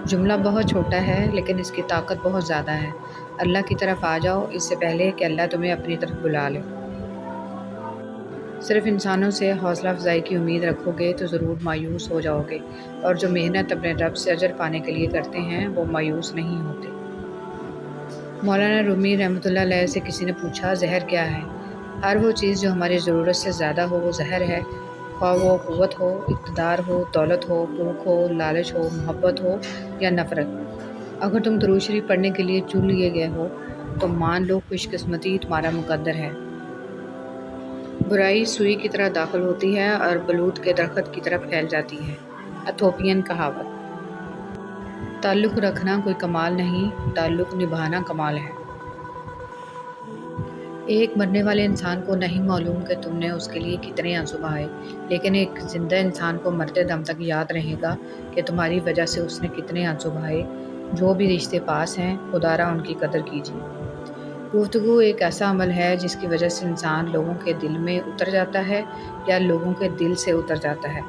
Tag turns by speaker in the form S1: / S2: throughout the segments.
S1: جملہ بہت چھوٹا ہے لیکن اس کی طاقت بہت زیادہ ہے۔ اللہ کی طرف آ جاؤ اس سے پہلے کہ اللہ تمہیں اپنی طرف بلا لے۔ صرف انسانوں سے حوصلہ افزائی کی امید رکھو گے تو ضرور مایوس ہو جاؤ گے، اور جو محنت اپنے رب سے اجر پانے کے لیے کرتے ہیں وہ مایوس نہیں ہوتے۔ مولانا رومی رحمۃ اللہ علیہ سے کسی نے پوچھا زہر کیا ہے؟ ہر وہ چیز جو ہماری ضرورت سے زیادہ ہو وہ زہر ہے، خواہ وہ قوت ہو، اقتدار ہو، دولت ہو، بھوک ہو، لالچ ہو، محبت ہو یا نفرت۔ اگر تم درود شریف پڑھنے کے لیے چن لیے گئے ہو تو مان لو خوش قسمتی تمہارا مقدر ہے۔ برائی سوئی کی طرح داخل ہوتی ہے اور بلوط کے درخت کی طرف پھیل جاتی ہے۔ ایتھوپین کہاوت۔ تعلق رکھنا کوئی کمال نہیں، تعلق نبھانا کمال ہے۔ ایک مرنے والے انسان کو نہیں معلوم کہ تم نے اس کے لیے کتنے آنسو بہائے، لیکن ایک زندہ انسان کو مرتے دم تک یاد رہے گا کہ تمہاری وجہ سے اس نے کتنے آنسو بہائے۔ جو بھی رشتے پاس ہیں خدا را ان کی قدر کیجیے۔ گفتگو ایک ایسا عمل ہے جس کی وجہ سے انسان لوگوں کے دل میں اتر جاتا ہے یا لوگوں کے دل سے اتر جاتا ہے۔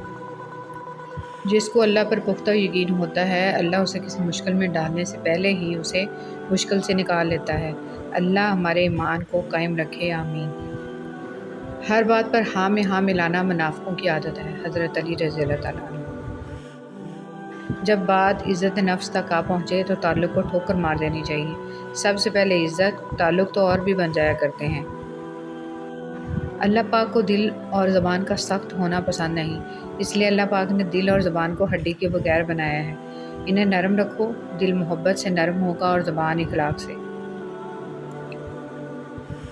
S1: جس کو اللہ پر پختہ یقین ہوتا ہے، اللہ اسے کسی مشکل میں ڈالنے سے پہلے ہی اسے مشکل سے نکال لیتا ہے۔ اللہ ہمارے ایمان کو قائم رکھے، آمین۔ ہر بات پر ہاں میں ہاں ملانا منافقوں کی عادت ہے، حضرت علی رضی اللہ تعالیٰ عنہ۔ جب بات عزت نفس تک آ پہنچے تو تعلق کو ٹھوکر مار دینی چاہیے۔ سب سے پہلے عزت، تعلق تو اور بھی بن جایا کرتے ہیں۔ اللہ پاک کو دل اور زبان کا سخت ہونا پسند نہیں، اس لیے اللہ پاک نے دل اور زبان کو ہڈی کے بغیر بنایا ہے۔ انہیں نرم رکھو، دل محبت سے نرم ہوگا اور زبان اخلاق سے۔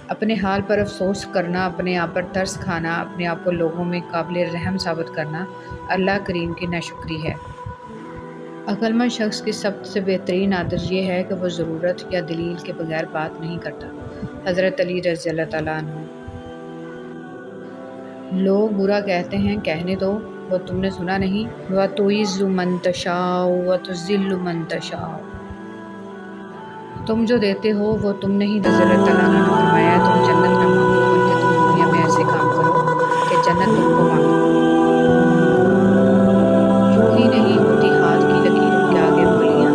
S1: اپنے حال پر افسوس کرنا، اپنے آپ پر ترس کھانا، اپنے آپ کو لوگوں میں قابل رحم ثابت کرنا اللہ کریم کی ناشکری ہے۔ عقل مند شخص کی سب سے بہترین عادت یہ ہے کہ وہ ضرورت یا دلیل کے بغیر بات نہیں کرتا، حضرت علی رضی اللہ تعالیٰ عنہ۔ لوگ برا کہتے ہیں، کہنے دو، وہ تم نے سنا نہیں؟ وَتُعِزُّ مَن تَشَاءُ وَتُذِلُّ مَن تَشَاءُ۔ تم جو دیتے ہو وہ تم نہیں، رضی اللہ تعالیٰ عنہ نے فرمایا تم جنت نہ مانگو بلکہ تم دنیا میں ایسے کام کرو کہ جنت تم کو مانگے۔ یوں ہی نہیں ہوتی ہاتھ کی لکیروں کے آگے انگلیاں،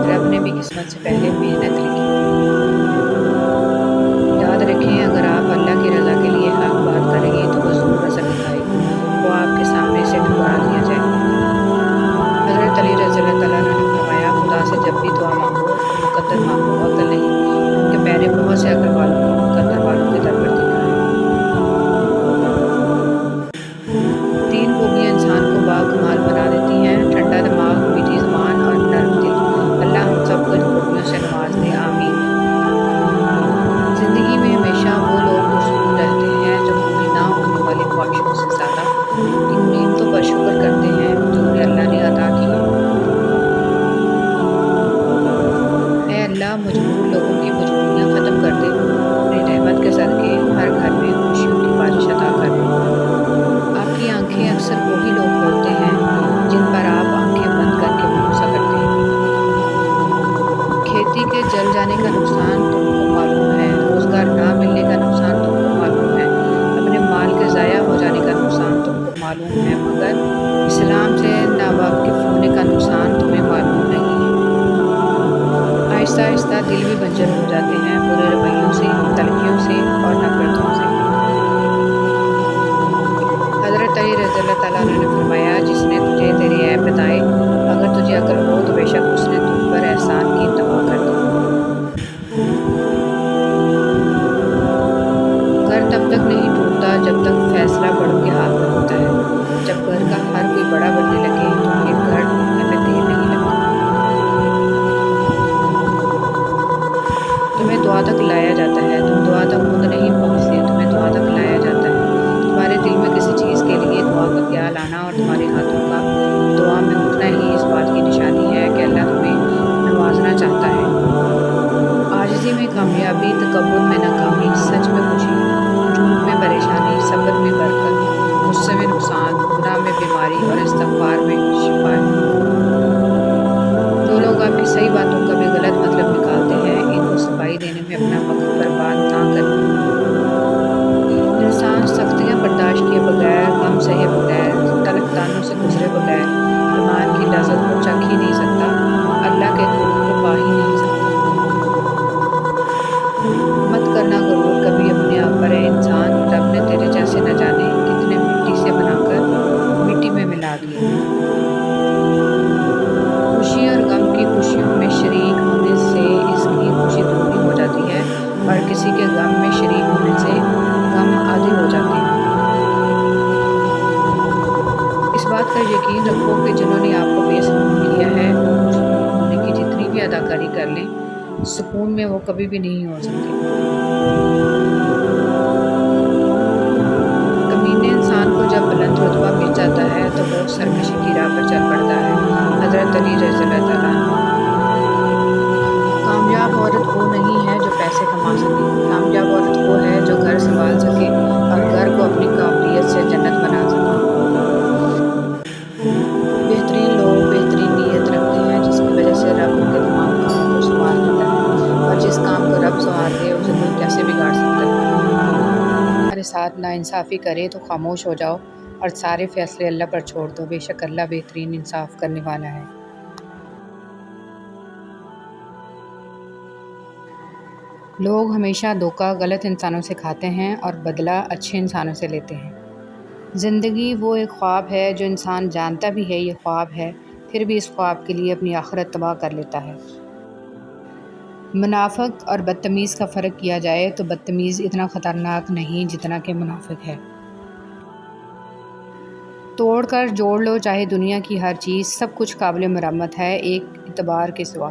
S1: رب نے بھی قسمت سے پہلے محنت لکھی۔ یاد رکھیں اگر آپ اللہ کی رضا کے لیے حق بات کریں گے تو وہ ضرور اثر دکھائے گی، وہ آپ کے سامنے سے ٹھکرا دیا جائے گا۔ حضرت علی رضی اللہ تعالیٰ عنہ نے فرمایا خدا سے جب بھی دعا مانگو تو مقدر مانگو، عقل نہیں، کیونکہ میں نے بہت سے عقل والوں کو مقدر والوں کی در پر دیکھا ہے۔ تین خوبیاں انسان کو باکمال بنا دیتی ہیں، ٹھنڈا دماغ، میٹھی زبان اور نرم دل۔ اللہ ہم سب کو ان خوبیوں سے نواز دے، آمین۔ زندگی میں ہمیشہ وہ لوگ پرسکون رہتے ہیں جو پوری نہ ہونے والی خواہشوں سے زیادہ ان نعمتوں پر شکر کرتے ہیں جو انہیں اللہ نے عطا کی ہیں۔ اے اللہ مجبور لوگوں کی مجبوریاں ختم کر دے، اپنی رحمت کے صدقے ہر گھر میں خوشیوں کی بارش عطا کر دے۔ آپ کی آنکھیں اکثر وہی لوگ کھولتے ہیں جن پر آپ آنکھیں بند کر کے بھروسہ کرتے ہیں۔ کھیتی کے جل جانے کا نقصان تم کو معلوم ہے، روزگار نہ ملنے کا نقصان تم کو معلوم ہے، اپنے مال کے ضائع ہو جانے کا نقصان تم کو معلوم ہے، مگر اسلام سے ناواقف ہونے کا نقصان تمہیں معلوم نہیں ہے۔ آہستہ آہستہ دل بھی بنجر ہو جاتے ہیں، برے رویوں سے، تلخیوں سے اور نفرتوں سے۔ حضرت علی رضی اللہ تعالیٰ عنہ نے فرمایا جس نے تجھے تیرے عیب بتائے، اگر تجھے عقل ہو تو بے شک اس نے تجھ پر احسان کی انتہا کر دی۔ گھر تب تک نہیں ٹوٹتا جب تک فیصلہ بڑوں کے ہاتھ میں ہوتا ہے، جب گھر کا ہر کوئی بڑا بننے لگے تو پھر گھر ٹوٹنے میں دیر نہیں لگتی۔ تمہیں دعا تک لایا جاتا ہے، تم دعا تک خود نہیں پہنچتے، تمہیں دعا تک لایا جاتا ہے۔ تمہارے دل میں کسی چیز کے لیے دعا کا خیال آنا اور تمہارے ہاتھوں کا دعا میں اٹھنا ہی اس بات کی نشانی ہے کہ اللہ تمہیں نوازنا چاہتا ہے۔ عاجزی میں کامیابی، تکبر میں ناکامی، سچ میں خوشی، جھوٹ میں پریشانی، صبر میں برکت، غصے میں نقصان، گناہ میں بیماری اور استغفار میں شفا ہے۔ جو لوگ آپ کی صحیح باتوں کا بھی غلط مطلب نکالتے ہیں ان کو صفائی دینے میں اپنا وقت برباد نہ کریں۔ انسان سختیاں برداشت کیے بغیر، غم سہے بغیر، تلخ طعنوں سے گزرے بغیر ایمان کی لذت کو چکھ ہی نہیں سکتا۔ سکون میں وہ کبھی بھی نہیں ہو سکتے۔ کمینے انسان کو جب بلند رتبہ مل جاتا ہے تو وہ سرکشی کی راہ پر چل پڑتا ہے۔ حضرت علی رضی اللہ تعالیٰ عنہ۔ کامیاب عورت وہ نہیں ہے جو پیسے کما سکے، کامیاب عورت وہ ہے جو گھر سنبھال سکے اور گھر کو اپنی قابلیت سے جنت بنا سکے۔ بہترین لوگ بہترین نیت رکھتے ہیں جس کی وجہ سے رب ان کے تمام کاموں کو سنوار دیتا ہے، اور جس کام کو رب سنوار دے اسے کوئی کیسے بگاڑ سکتا ہے۔ ہمارے ساتھ ناانصافی کرے تو خاموش ہو جاؤ اور سارے فیصلے اللہ پر چھوڑ دو، بے شک اللہ بہترین انصاف کرنے والا ہے۔ لوگ ہمیشہ دھوکہ غلط انسانوں سے کھاتے ہیں اور بدلہ اچھے انسانوں سے لیتے ہیں۔ زندگی وہ ایک خواب ہے جو انسان جانتا بھی ہے یہ خواب ہے، پھر بھی اس خواب کے لیے اپنی آخرت تباہ کر لیتا ہے۔ منافق اور بدتمیز کا فرق کیا جائے تو بدتمیز اتنا خطرناک نہیں جتنا کہ منافق ہے۔ توڑ کر جوڑ لو چاہے دنیا کی ہر چیز، سب کچھ قابل مرمت ہے ایک اعتبار کے سوا۔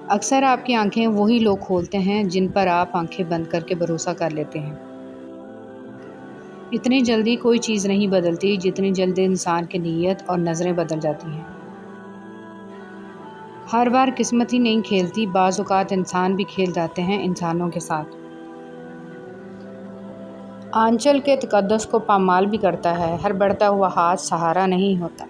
S1: اکثر آپ کی آنکھیں وہی لوگ کھولتے ہیں جن پر آپ آنکھیں بند کر کے بھروسہ کر لیتے ہیں۔ اتنی جلدی کوئی چیز نہیں بدلتی جتنی جلدی انسان کی نیت اور نظریں بدل جاتی ہیں۔ ہر بار قسمت ہی نہیں کھیلتی، بعض اوقات انسان بھی کھیل جاتے ہیں انسانوں کے ساتھ۔ آنچل کے تقدس کو پامال بھی کرتا ہے، ہر بڑھتا ہوا ہاتھ سہارا نہیں ہوتا۔